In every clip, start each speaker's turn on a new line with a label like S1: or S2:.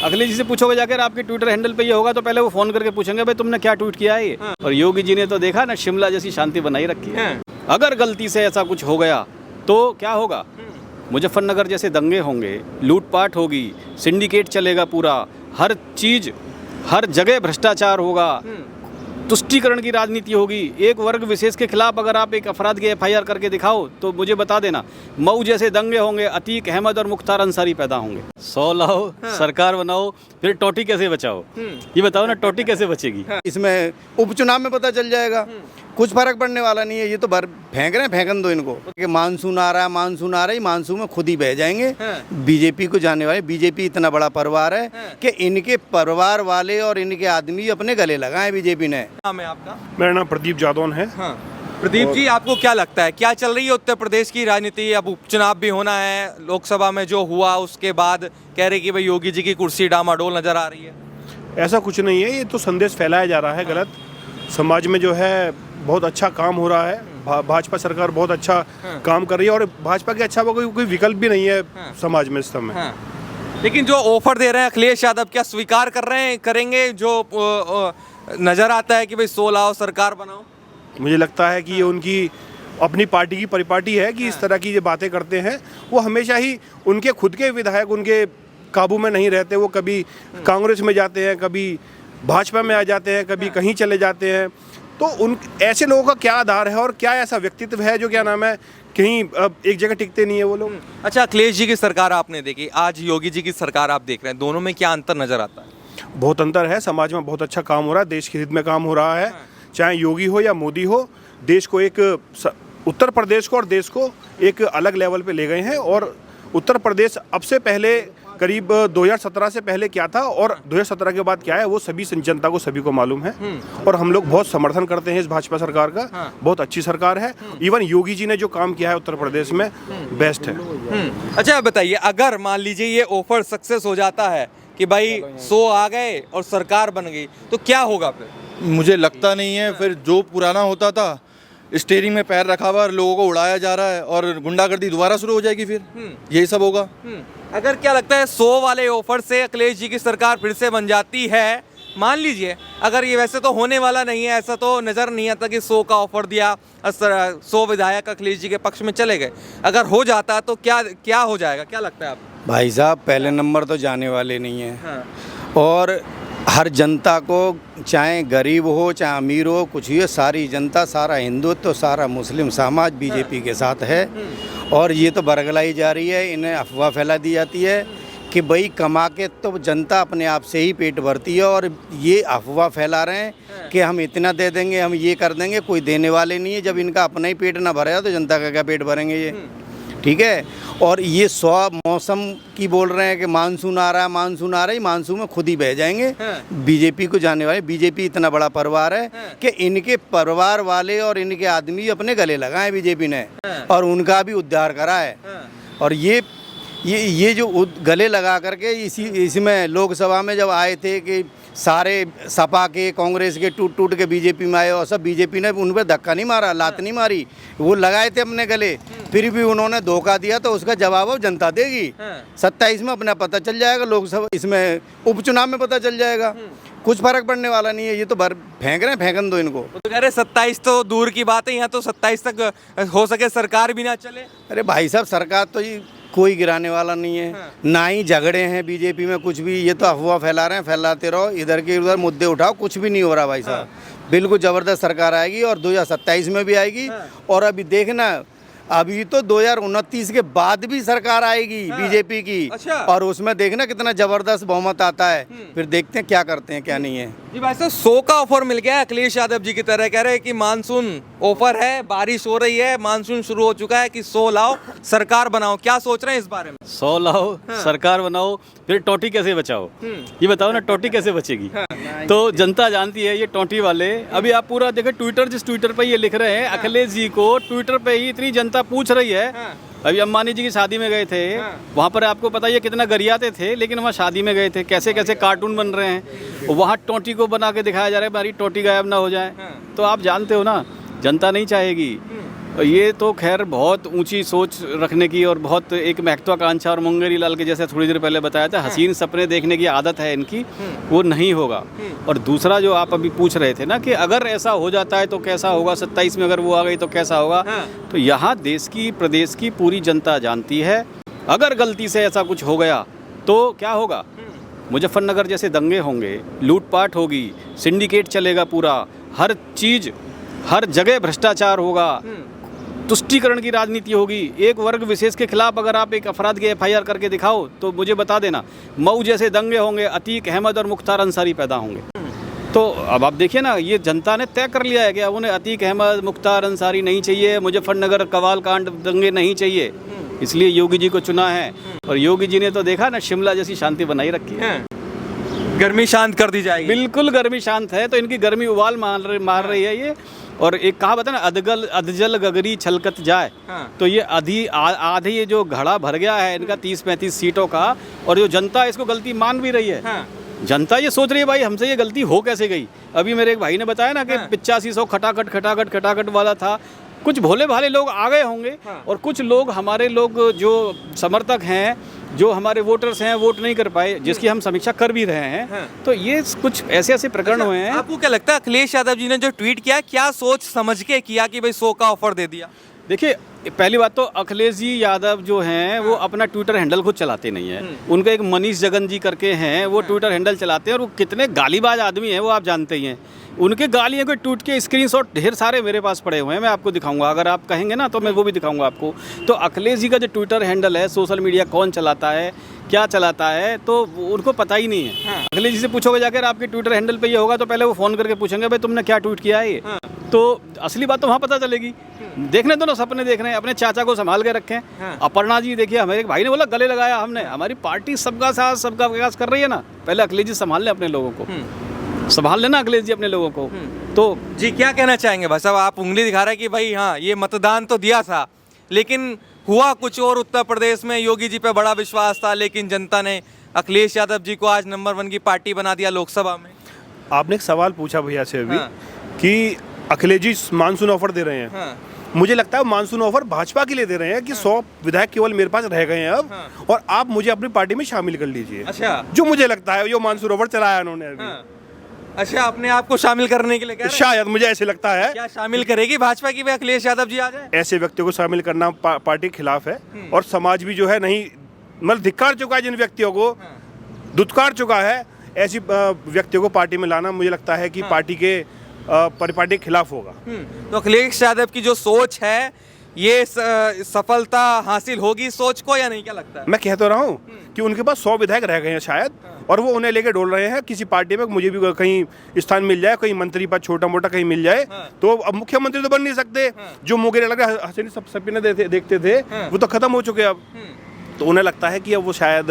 S1: अखिलेश जी से पूछोगे जाकर, आपके ट्विटर हैंडल पे ये होगा तो पहले वो फोन करके पूछेंगे भाई तुमने क्या ट्वीट किया है ये। और योगी जी ने तो देखा ना, शिमला जैसी शांति बनाई रखी है। अगर गलती से ऐसा कुछ हो गया तो क्या होगा? मुजफ्फरनगर जैसे दंगे होंगे, लूटपाट होगी, सिंडिकेट चलेगा पूरा, हर चीज हर जगह भ्रष्टाचार होगा, तुष्टीकरण की राजनीति होगी। एक वर्ग विशेष के खिलाफ अगर आप एक अपराध की FIR करके दिखाओ तो मुझे बता देना, मऊ जैसे दंगे होंगे, अतीक अहमद और मुख्तार अंसारी पैदा होंगे। 100 लाओ, सरकार बनाओ, फिर टोटी कैसे बचाओ? ये बताओ ना, टोटी कैसे बचेगी?
S2: इसमें उपचुनाव में पता चल जाएगा, कुछ फर्क पड़ने वाला नहीं है। ये तो भर फेंक रहे हैं, फेंकन दो इनको कि मानसून आ रहा है, मानसून आ रहा है, मानसून में खुद ही बह जाएंगे। बीजेपी को जाने वाले, बीजेपी इतना बड़ा परिवार है कि इनके परिवार वाले और इनके आदमी अपने गले लगाए बीजेपी ने।
S3: नाम है आपका?
S4: मेरा नाम प्रदीप जादौन है।
S3: प्रदीप जी, आपको क्या लगता है क्या चल रही है उत्तर प्रदेश की राजनीति? अब उपचुनाव भी होना है, लोकसभा में जो हुआ उसके बाद कह रहे कि भाई योगी जी की कुर्सी डामाडोल नजर आ रही है।
S4: ऐसा कुछ नहीं है, ये तो संदेश फैलाया जा रहा है गलत। समाज में जो है बहुत अच्छा काम हो रहा है, भाजपा सरकार बहुत अच्छा काम कर रही है और भाजपा के अच्छा कोई विकल्प भी नहीं है समाज में इस समय।
S3: लेकिन जो ऑफर दे रहे हैं अखिलेश यादव, क्या स्वीकार कर रहे हैं, करेंगे? जो नजर आता है कि भाई 100 लाओ, सरकार बनाओ।
S4: मुझे लगता है कि ये उनकी अपनी पार्टी की परिपाटी है कि इस तरह की जो बातें करते हैं। वो हमेशा ही उनके खुद के विधायक उनके काबू में नहीं रहते। वो कभी कांग्रेस में जाते हैं, कभी भाजपा में आ जाते हैं, कभी कहीं चले जाते हैं। तो उन ऐसे लोगों का क्या आधार है और क्या ऐसा व्यक्तित्व है जो क्या नाम है कहीं एक जगह टिकते नहीं है वो लोग।
S3: अच्छा, अखिलेश जी की सरकार आपने देखी, आज योगी जी की सरकार आप देख रहे हैं, दोनों में क्या अंतर नजर आता है?
S4: बहुत अंतर है। समाज में बहुत अच्छा काम हो रहा है, देश के हित में काम हो रहा है। चाहे योगी हो या मोदी हो, देश को एक उत्तर प्रदेश को और देश को एक अलग लेवल पे ले गए हैं। और उत्तर प्रदेश अब से पहले करीब 2017 से पहले क्या था और 2017 के बाद क्या है, वो सभी जनता को सभी को मालूम है। और हम लोग बहुत समर्थन करते हैं इस भाजपा सरकार का। बहुत अच्छी सरकार है। इवन योगी जी ने जो काम किया है उत्तर प्रदेश में, बेस्ट है।
S3: अच्छा बताइए, अगर मान लीजिए ये ऑफर सक्सेस हो जाता है कि भाई 100 आ गए और सरकार बन गई, तो क्या होगा फिर?
S5: मुझे लगता नहीं है। फिर जो पुराना होता था, स्टीयरिंग में पैर रखा हुआ, लोगों को उड़ाया जा रहा है और गुंडागर्दी दोबारा शुरू हो जाएगी, फिर यही सब होगा।
S3: अगर क्या लगता है 100 वाले ऑफर से अखिलेश जी की सरकार फिर से बन जाती है, मान लीजिए, अगर ये वैसे तो होने वाला नहीं है, ऐसा तो नजर नहीं आता कि 100 का ऑफर दिया, 100 विधायक अखिलेश जी के पक्ष में चले गए, अगर हो जाता तो क्या हो जाएगा, क्या लगता है आपको?
S2: भाई साहब, पहले नंबर तो जाने वाले नहीं है। और हर जनता को, चाहे गरीब हो चाहे अमीर हो, कुछ ही, सारी जनता, सारा हिंदुत्व, सारा मुस्लिम समाज बीजेपी के साथ है। और ये तो बरगलाई जा रही है, इन्हें अफवाह फैला दी जाती है कि भाई कमा के तो जनता अपने आप से ही पेट भरती है। और ये अफवाह फैला रहे हैं कि हम इतना दे देंगे, हम ये कर देंगे, कोई देने वाले नहीं है। जब इनका अपना ही पेट ना भरेगा तो जनता का क्या पेट भरेंगे ये? ठीक है। और ये 100 मौसम की बोल रहे हैं कि मानसून आ रहा है, मानसून आ रहा है, मानसून में खुद ही बह जाएंगे। बीजेपी को जाने वाले, बीजेपी इतना बड़ा परिवार है कि इनके परिवार वाले और इनके आदमी अपने गले लगाए बीजेपी ने, और उनका भी उद्धार करा है। और ये जो गले लगा करके इसमें लोकसभा में जब आए थे कि सारे सपा के, कांग्रेस के टूट के बीजेपी में आए, और सब बीजेपी ने उन पर धक्का नहीं मारा, लात नहीं मारी, वो लगाए थे अपने गले। फिर भी उन्होंने धोखा दिया तो उसका जवाब अब जनता देगी। 27 में अपना पता चल जाएगा, लोकसभा इसमें उपचुनाव में पता चल जाएगा। कुछ फर्क पड़ने वाला नहीं है। ये तो भर फेंक रहे हैं, फेंकन दो इनको।
S3: तो कह रहे 27 तो दूर की बात है, यहाँ तो 27 तक हो सके सरकार भी ना चले।
S2: अरे भाई साहब, सरकार तो ये कोई गिराने वाला नहीं है। ना ही झगड़े हैं बीजेपी में कुछ भी। ये तो अफवाह फैला रहे हैं, फैलाते रहो, इधर के उधर मुद्दे उठाओ, कुछ भी नहीं हो रहा भाई साहब। बिल्कुल ज़बरदस्त सरकार आएगी और 2027 में भी आएगी। और अभी देखना, अभी तो 2029 के बाद भी सरकार आएगी बीजेपी की।
S3: अच्छा।
S2: और उसमें देखना कितना जबरदस्त बहुमत आता है। फिर देखते हैं क्या करते हैं क्या नहीं है।
S3: जी भाई साहब, 100 का ऑफर मिल गया है अखिलेश यादव जी की तरह, कह रहे हैं कि मानसून ऑफर है, बारिश हो रही है, मानसून शुरू हो चुका है, कि 100 लाओ, सरकार बनाओ। क्या सोच रहे हैं इस बारे में?
S1: 100 लाओ, सरकार बनाओ, फिर टोटी कैसे बचाओ? ये बताओ ना, टोटी कैसे बचेगी? तो जनता जानती है ये टोटी वाले। अभी आप पूरा देखें, ट्विटर, जिस ट्विटर पे ये लिख रहे हैं अखिलेश जी को, ट्विटर पे ही इतनी जनता पूछ रही है। अभी अंबानी जी की शादी में गए थे, वहाँ पर आपको पता है कितना गरियाते थे, लेकिन वहाँ शादी में गए थे, कैसे कैसे कार्टून बन रहे हैं, वहाँ टोटी को बना के दिखाया जा रहा है, हमारी टोटी गायब ना हो जाए। तो आप जानते हो ना, जनता नहीं चाहेगी। ये तो खैर बहुत ऊंची सोच रखने की और बहुत एक महत्वाकांक्षा, और मुंगेरी लाल के जैसे थोड़ी देर पहले बताया था, हसीन सपने देखने की आदत है इनकी, वो नहीं होगा। और दूसरा जो आप अभी पूछ रहे थे ना कि अगर ऐसा हो जाता है तो कैसा होगा, 27 में अगर वो आ गई तो कैसा होगा, तो यहाँ देश की प्रदेश की पूरी जनता जानती है। अगर गलती से ऐसा कुछ हो गया तो क्या होगा, मुजफ्फरनगर जैसे दंगे होंगे, लूटपाट होगी, सिंडिकेट चलेगा पूरा, हर चीज़ हर जगह भ्रष्टाचार होगा, तुष्टीकरण की राजनीति होगी। एक वर्ग विशेष के खिलाफ अगर आप एक अपराध की FIR करके दिखाओ तो मुझे बता देना, मऊ जैसे दंगे होंगे, अतीक अहमद और मुख्तार अंसारी पैदा होंगे। तो अब आप देखिए ना, ये जनता ने तय कर लिया है कि अब उन्हें अतीक अहमद, मुख्तार अंसारी नहीं चाहिए, मुजफ्फरनगर कवाल कांड दंगे नहीं चाहिए, इसलिए योगी जी को चुना है। और योगी जी ने तो देखा ना, शिमला जैसी शांति बनाई रखी है।
S3: गर्मी शांत कर दी जाएगी।
S1: बिल्कुल गर्मी शांत है, तो इनकी गर्मी उबाल मार रही है ये। और एक कहावत है ना, अधजल गगरी छलकत जाए, तो ये आधी ये जो घड़ा भर गया है इनका 30-35 सीटों का, और जो जनता इसको गलती मान भी रही है। जनता ये सोच रही है भाई हमसे ये गलती हो कैसे गई। अभी मेरे एक भाई ने बताया ना कि 8500 खटाखट वाला था। कुछ भोले भाले लोग आ गए होंगे, और कुछ लोग हमारे लोग जो समर्थक हैं, जो हमारे वोटर्स हैं, वोट नहीं कर पाए, जिसकी हम समीक्षा कर भी रहे हैं। तो ये कुछ ऐसे प्रकरण हुए हैं।
S3: आपको क्या लगता है अखिलेश यादव जी ने जो ट्वीट किया, क्या सोच समझ के किया कि भाई 100 का ऑफर दे दिया?
S1: देखिए, पहली बात तो अखिलेश जी यादव जो हैं वो अपना ट्विटर हैंडल खुद चलाते नहीं है। उनका एक मनीष जगन जी करके हैं, वो ट्विटर हैंडल चलाते हैं, और वो कितने गालीबाज आदमी हैं वो आप जानते ही हैं। उनके गालियों के ट्वीट के स्क्रीनशॉट ढेर सारे मेरे पास पड़े हुए हैं, मैं आपको दिखाऊंगा, अगर आप कहेंगे ना तो मैं वो भी दिखाऊंगा आपको। तो अखिलेश जी का जो ट्विटर हैंडल है, सोशल मीडिया कौन चलाता है, क्या चलाता है, तो उनको पता ही नहीं है। अखिलेश जी से पूछोगे जाकर आपके ट्विटर हैंडल पे ये होगा, तो पहले वो फ़ोन करके पूछेंगे भाई तुमने क्या ट्वीट किया है ये। तो असली बात तो वहाँ पता चलेगी। देखने दो ना, सपने देख रहे हैं, अपने चाचा को संभाल के रखें। अपर्णा जी देखिए, हमारे भाई ने बोला गले लगाया हमने, हमारी पार्टी सबका साथ सबका विकास कर रही है ना। पहले अखिलेश जी संभाल लें अपने लोगों को, संभाल लेना अखिलेश जी अपने लोगों को। तो
S3: जी क्या कहना चाहेंगे भाई साहब? आप उंगली दिखा रहे हैं कि भाई हाँ ये मतदान तो दिया था, लेकिन हुआ कुछ और। उत्तर प्रदेश में योगी जी पे बड़ा विश्वास था, लेकिन जनता ने अखिलेश यादव जी को आज नंबर 1 की पार्टी बना दिया लोकसभा में।
S4: आपने एक सवाल पूछा भैया से अभी कि अखिलेश जी मानसून ऑफर दे रहे हैं। मुझे लगता है मानसून ऑफर भाजपा के लिए दे रहे हैं कि 100 विधायक केवल मेरे पास रह गए हैं अब, और आप मुझे अपनी पार्टी में शामिल कर लीजिए।
S3: अच्छा,
S4: जो मुझे लगता है जो मानसून ऑफर चलाया उन्होंने अभी।
S3: अच्छा, अपने आप को शामिल करने के लिए कह रहे हैं?
S4: शायद, मुझे ऐसे लगता है।
S3: क्या शामिल करेगी भाजपा की अखिलेश यादव जी आ जाए?
S4: ऐसे व्यक्तियों को शामिल करना पार्टी के खिलाफ है, और समाज भी जो है नहीं, मतलब धिक्कार चुका है जिन व्यक्तियों को, दुत्कार चुका है, ऐसी व्यक्तियों को पार्टी में लाना मुझे लगता है कि पार्टी के परिपाटी के खिलाफ होगा।
S3: तो अखिलेश यादव की जो सोच है, ये सफलता हासिल होगी सोच को या नहीं, क्या लगता है?
S4: मैं कह तो रहा हूँ कि उनके पास 100 विधायक रह गए हैं शायद, और वो उन्हें लेके डोल रहे हैं किसी पार्टी में, मुझे भी कहीं स्थान मिल जाए, कहीं मंत्री पद छोटा मोटा कहीं मिल जाए। तो अब मुख्यमंत्री तो बन नहीं सकते। जो मुंगेरी लग रहा है हसीन सपने देखते थे, वो तो खत्म हो चुके अब। तो उन्हें लगता है कि अब वो शायद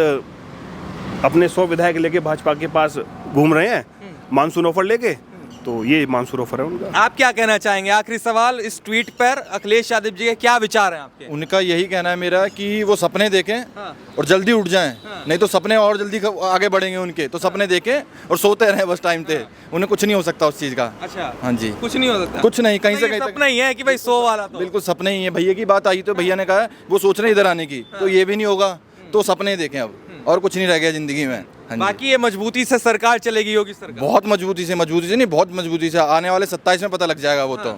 S4: अपने 100 विधायक लेके भाजपा के पास घूम रहे हैं मानसून ऑफर लेके। तो ये मानसून ऑफर है उनका।
S3: आप क्या कहना चाहेंगे? आखिरी सवाल, इस ट्वीट पर अखिलेश यादव जी के क्या विचार हैं आपके?
S5: उनका यही कहना है मेरा कि वो सपने देखें और जल्दी उठ जाएं, नहीं तो सपने और जल्दी आगे बढ़ेंगे उनके। तो सपने देखें और सोते रहें बस टाइम पे, उन्हें कुछ नहीं हो सकता उस चीज़ का।
S3: अच्छा,
S5: हाँ जी,
S3: कुछ नहीं हो सकता,
S5: कुछ नहीं, कहीं से कहीं
S3: सपना ही है कि भाई 100 वाला। तो
S5: बिल्कुल सपने ही है। भैया की बात आई तो भैया ने कहा वो सोच रहे इधर आने की, तो ये भी नहीं होगा, तो सपने देखें अब, और कुछ नहीं रह गया जिंदगी में। हाँ,
S3: बाकी ये मजबूती से सरकार चलेगी योगी सरकार?
S5: बहुत मजबूती से नहीं, बहुत मजबूती से। आने वाले 27 में पता लग जाएगा वो। तो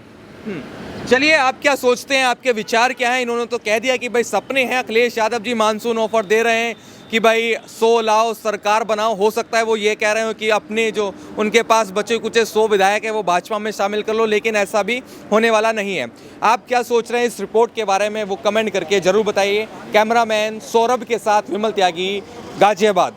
S3: चलिए, आप क्या सोचते हैं, आपके विचार क्या हैं? इन्होंने तो कह दिया कि भाई सपने हैं, अखिलेश यादव जी मानसून ऑफर दे रहे हैं कि भाई 100 लाओ, सरकार बनाओ। हो सकता है वो ये कह रहे हो कि अपने जो उनके पास बचे कुछ 100 विधायक है वो भाजपा में शामिल कर लो, लेकिन ऐसा भी होने वाला नहीं है। आप क्या सोच रहे हैं इस रिपोर्ट के बारे में, वो कमेंट करके जरूर बताइए। कैमरामैन सौरभ के साथ विमल त्यागी, गाजियाबाद।